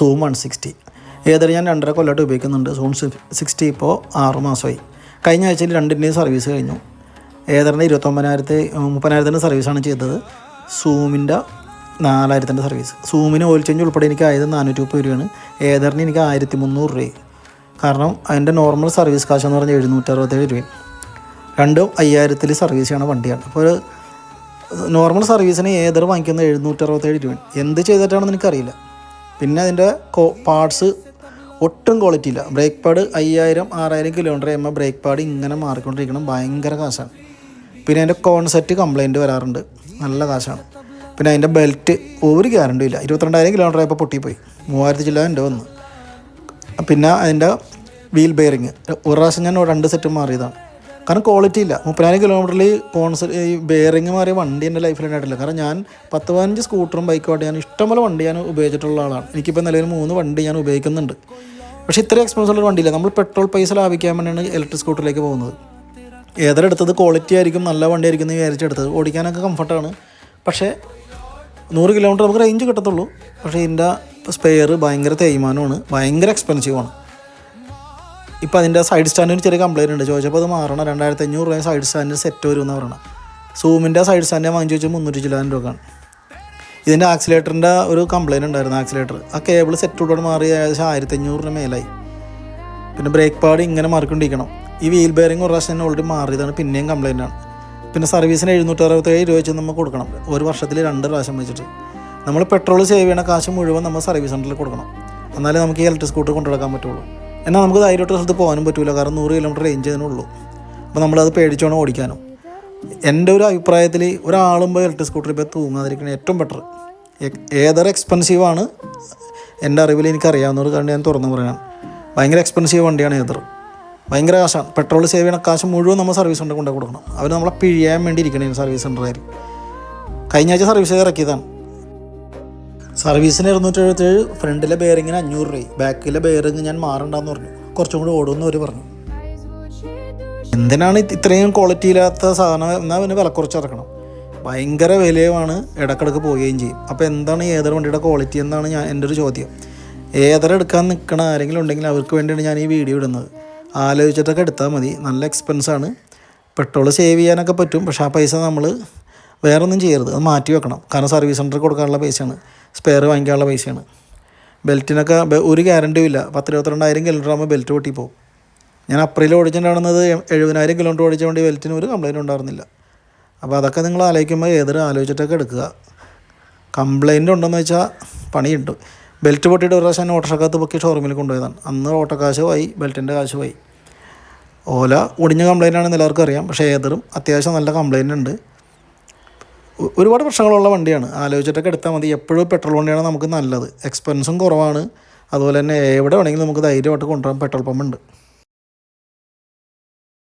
Zoom 160. ഏതൊരു ഞാൻ 2.5 കൊല്ലമായിട്ട് ഉപയോഗിക്കുന്നുണ്ട്. സൂം 60 ഇപ്പോൾ 6 മാസമായി. കഴിഞ്ഞ ആഴ്ചയിൽ രണ്ടിൻ്റെയും സർവീസ് കഴിഞ്ഞു. ഏതറിൻ്റെ 30,000 സർവീസാണ് ചെയ്തത്. സൂമിൻ്റെ 4,000 സർവീസ്. സൂമിന് ഓയിൽ ചേഞ്ച് ഉൾപ്പെടെ എനിക്ക് ആയത് 430 രൂപയാണ്. ഏതറിന് എനിക്ക് 1,300 രൂപയായി. കാരണം അതിൻ്റെ നോർമൽ സർവീസ് കാശ് എന്ന് പറഞ്ഞാൽ 767 രൂപയും. രണ്ടും 5,000 സർവീസ് ചെയ്യണ വണ്ടിയാണ്. അപ്പോൾ ഒരു നോർമൽ സർവീസിന് ഏതർ വാങ്ങിക്കുന്നത് 767 രൂപയാണ്. എന്ത് ചെയ്തിട്ടാണെന്ന് എനിക്കറിയില്ല. പിന്നെ അതിൻ്റെ പാർട്സ് ഒട്ടും ക്വാളിറ്റി ഇല്ല. ബ്രേക്ക് പാഡ് 5,000-6,000 കിലോമീറ്റർ കഴിയുമ്പോൾ ബ്രേക്ക് പാഡ് ഇങ്ങനെ മാറിക്കൊണ്ടിരിക്കണം. ഭയങ്കര കാശാണ്. പിന്നെ അതിൻ്റെ കോൺസെപ്റ്റ് കംപ്ലൈൻറ്റ് വരാറുണ്ട്. നല്ല കാശാണ്. പിന്നെ അതിൻ്റെ ബെൽറ്റ് ഒരു ഗ്യാരണ്ടിയും ഇല്ല. 22,000 കിലോമീറ്റർ ആയപ്പോൾ പൊട്ടിപ്പോയി. 3,000 ചില്ല എൻ്റെ വന്ന്. പിന്നെ അതിൻ്റെ വീൽ ബെയറിങ് ഒരു പ്രാവശ്യം ഞാൻ 2 സെറ്റ് മാറിയതാണ്. കാരണം ക്വാളിറ്റി ഇല്ല. 30,000 കിലോമീറ്ററിൽ ഈ ബെയറിങ് മാറിയ വണ്ടി എൻ്റെ ലൈഫിൽ ഉണ്ടായിട്ടില്ല. കാരണം ഞാൻ 10-15 സ്കൂട്ടറും ബൈക്കുമായിട്ട് ഞാൻ ഇഷ്ടംപോലെ വണ്ടി ഞാൻ ഉപയോഗിച്ചിട്ടുള്ള ആളാണ്. എനിക്കിപ്പോൾ നിലവിൽ 3 വണ്ടി ഞാൻ ഉപയോഗിക്കുന്നുണ്ട്. പക്ഷേ ഇത്രയും എക്സ്പെൻസ് ഉള്ള വണ്ടിയില്ല. നമ്മൾ പെട്രോൾ പൈസ ലാഭിക്കാൻ വേണ്ടിയാണ് ഇലക്ട്രിക് സ്കൂട്ടറിലേക്ക് പോകുന്നത്. ഏതെടുത്തത് ക്വാളിറ്റി ആയിരിക്കും, നല്ല വണ്ടി ആയിരിക്കും എന്ന് വിചാരിച്ചെടുത്തത്. ഓടിക്കാനൊക്കെ കംഫർട്ടാണ്. പക്ഷേ 100 കിലോമീറ്റർ നമുക്ക് റേഞ്ച് കിട്ടത്തുള്ളൂ. പക്ഷേ ഇതിൻ്റെ സ്പെയർ ഭയങ്കര തേയ്മാനമാണ്, ഭയങ്കര എക്സ്പെൻസീവാണ്. ഇപ്പോൾ അതിൻ്റെ സൈഡ് സ്റ്റാൻഡിന് ചെറിയ കംപ്ലയിൻ്റ് ഉണ്ട്. ചോദിച്ചപ്പോൾ അത് മാറണം. 2,500 രൂപ സൈഡ് സ്റ്റാൻഡിന് സെറ്റ് വരുമെന്ന് പറയണം. സൂമിൻ്റെ സൈഡ് സ്റ്റാൻഡ് വാങ്ങിച്ച് വെച്ചാൽ 300 ചില്ലാൻ രൂപയാണ്. ഇതിൻ്റെ ആക്സിലേറ്ററിൻ്റെ ഒരു കംപ്ലയിൻ്റ് ഉണ്ടായിരുന്നു. ആക്സിലേറ്റർ ആ കേബിൾ സെറ്റോടെ മാറി ഏകദേശം 1,500 രൂപ മേലായി. പിന്നെ ബ്രേക്ക് പാഡ് ഇങ്ങനെ മാറിക്കൊണ്ടിരിക്കണം. ഈ വീൽ ബെയറിങ് ഒരു പ്രാവശ്യം ഓൾറെഡി മാറിയതാണ്. പിന്നെയും കംപ്ലയിൻ്റാണ്. പിന്നെ സർവീസിന് 767 രൂപ വെച്ച് നമ്മൾ കൊടുക്കണം. ഒരു വർഷത്തിൽ 2 പ്രാവശ്യം വെച്ചിട്ട്. നമ്മൾ പെട്രോൾ സേവ് ചെയ്യണ കാശ് മുഴുവൻ നമ്മൾ സർവീസ് സെൻ്ററിൽ കൊടുക്കണം. എന്നാലേ നമുക്ക് ഈ ഇലക്ട്രിക് സ്കൂട്ടർ കൊണ്ടുനടക്കാൻ പറ്റുള്ളൂ. എന്നാൽ നമുക്ക് ധൈര്യമായിട്ട് സ്ഥലത്ത് പോകാനും പറ്റില്ല. കാരണം 100 കിലോമീറ്റർ റേഞ്ച് അതിനുള്ളൂ. അപ്പോൾ നമ്മളത് പേടിച്ചോണം ഓടിക്കാനും. എൻ്റെ ഒരു അഭിപ്രായത്തിൽ ഒരാളുമ്പോൾ ഇലക്ട്രിക് സ്കൂട്ടർ ഇപ്പോൾ തൂങ്ങാതിരിക്കണം ഏറ്റവും ബെറ്റർ. ഏതൊരു എക്സ്പെൻസീവാണ് എൻ്റെ അറിവിൽ എനിക്കറിയാവുന്നവർ കാരണം ഞാൻ തുറന്ന് പറയാം. ഭയങ്കര എക്സ്പെൻസീവ് വണ്ടിയാണ് ഏതർ. ഭയങ്കര കാശാണ്. പെട്രോൾ സേവ് ചെയ്യണ കാശ് മുഴുവൻ നമ്മൾ സർവീസ് സെൻ്റർ കൊണ്ടു കൊടുക്കണം. അവർ നമ്മളെ പിഴിയാൻ വേണ്ടി ഇരിക്കണേ സർവീസ് സെൻ്ററുകാർ. കഴിഞ്ഞ ആഴ്ച സർവീസ് ചെയ്ത് ഇറക്കിയതാണ്. സർവീസിന് 277, ഫ്രണ്ടിലെ ബെയറിങ്ങിന് 500 രൂപ. ബാക്കിലെ ബെയറിങ് ഞാൻ മാറണ്ടെന്ന് പറഞ്ഞു. കുറച്ചും കൂടി ഓടുമെന്ന് അവർ പറഞ്ഞു. എന്തിനാണ് ഇത്രയും ക്വാളിറ്റി ഇല്ലാത്ത സാധനം? എന്നാൽ പിന്നെ വില കുറച്ച് ഇറക്കണം. ഭയങ്കര വിലയുമാണ്, ഇടക്കിടക്ക് പോവുകയും ചെയ്യും. അപ്പോൾ എന്താണ് ഏതൊരു വണ്ടിയുടെ ക്വാളിറ്റി എന്നാണ് എൻ്റെ ഒരു ചോദ്യം. ഏതൊരെടുക്കാൻ നിൽക്കണ ആരെങ്കിലും ഉണ്ടെങ്കിൽ അവർക്ക് വേണ്ടിയാണ് ഞാൻ ഈ വീഡിയോ ഇടുന്നത്. ആലോചിച്ചിട്ടൊക്കെ എടുത്താൽ മതി. നല്ല എക്സ്പെൻസാണ്. പെട്രോൾ സേവ് ചെയ്യാനൊക്കെ പറ്റും. പക്ഷേ ആ പൈസ നമ്മൾ വേറെ ഒന്നും ചെയ്യരുത്. അത് മാറ്റി വെക്കണം. കാരണം സർവീസ് സെൻ്ററിൽ കൊടുക്കാനുള്ള പൈസയാണ്, സ്പെയർ വാങ്ങിക്കാനുള്ള പൈസയാണ്. ബെൽറ്റിനൊക്കെ ഒരു ഗ്യാരണ്ടിയും ഇല്ല. 10-22,000 കിലോമീറ്റർ ആകുമ്പോൾ ബെൽറ്റ് പൊട്ടിപ്പോവും. ഞാൻ അപ്രിൽ ഓടിച്ചിട്ടുണ്ടാകുന്നത് 70,000 കിലോമീറ്റർ ഓടിച്ച വേണ്ടി ബെൽറ്റിന് ഒരു കംപ്ലയിൻറ്റ് ഉണ്ടായിരുന്നില്ല. അപ്പോൾ അതൊക്കെ നിങ്ങൾ ആലോചിക്കുമ്പോൾ ആലോചിച്ചിട്ടൊക്കെ എടുക്കുക. കംപ്ലയിൻ്റ് ഉണ്ടെന്ന് വെച്ചാൽ പണിയുണ്ട്. ബെൽറ്റ് പൊട്ടിയിട്ട് ഒരു പ്രാവശ്യം ഓട്ടോഷക്കകത്ത് പൊക്കി ഷോറൂമിൽ കൊണ്ടുപോയതാണ്. അന്ന് ഓട്ടോ കാശുമായി, ബെൽറ്റിൻ്റെ കാശുമായി. ഓല ഒടിഞ്ഞ കംപ്ലയിൻ്റ് ആണെന്ന് എല്ലാവർക്കും അറിയാം. പക്ഷേ ഏതറും അത്യാവശ്യം നല്ല കംപ്ലയിൻ്റ് ഉണ്ട്. ഒരുപാട് പ്രശ്നങ്ങളുള്ള വണ്ടിയാണ്. ആലോചിച്ചിട്ടൊക്കെ എടുത്താൽ മതി. എപ്പോഴും പെട്രോൾ വണ്ടിയാണ് നമുക്ക് നല്ലത്. എക്സ്പെൻസും കുറവാണ്. അതുപോലെ തന്നെ എവിടെ വേണമെങ്കിലും നമുക്ക് ധൈര്യമായിട്ട് കൊണ്ടുപോകാൻ പെട്രോൾ പമ്പ് ഉണ്ട്.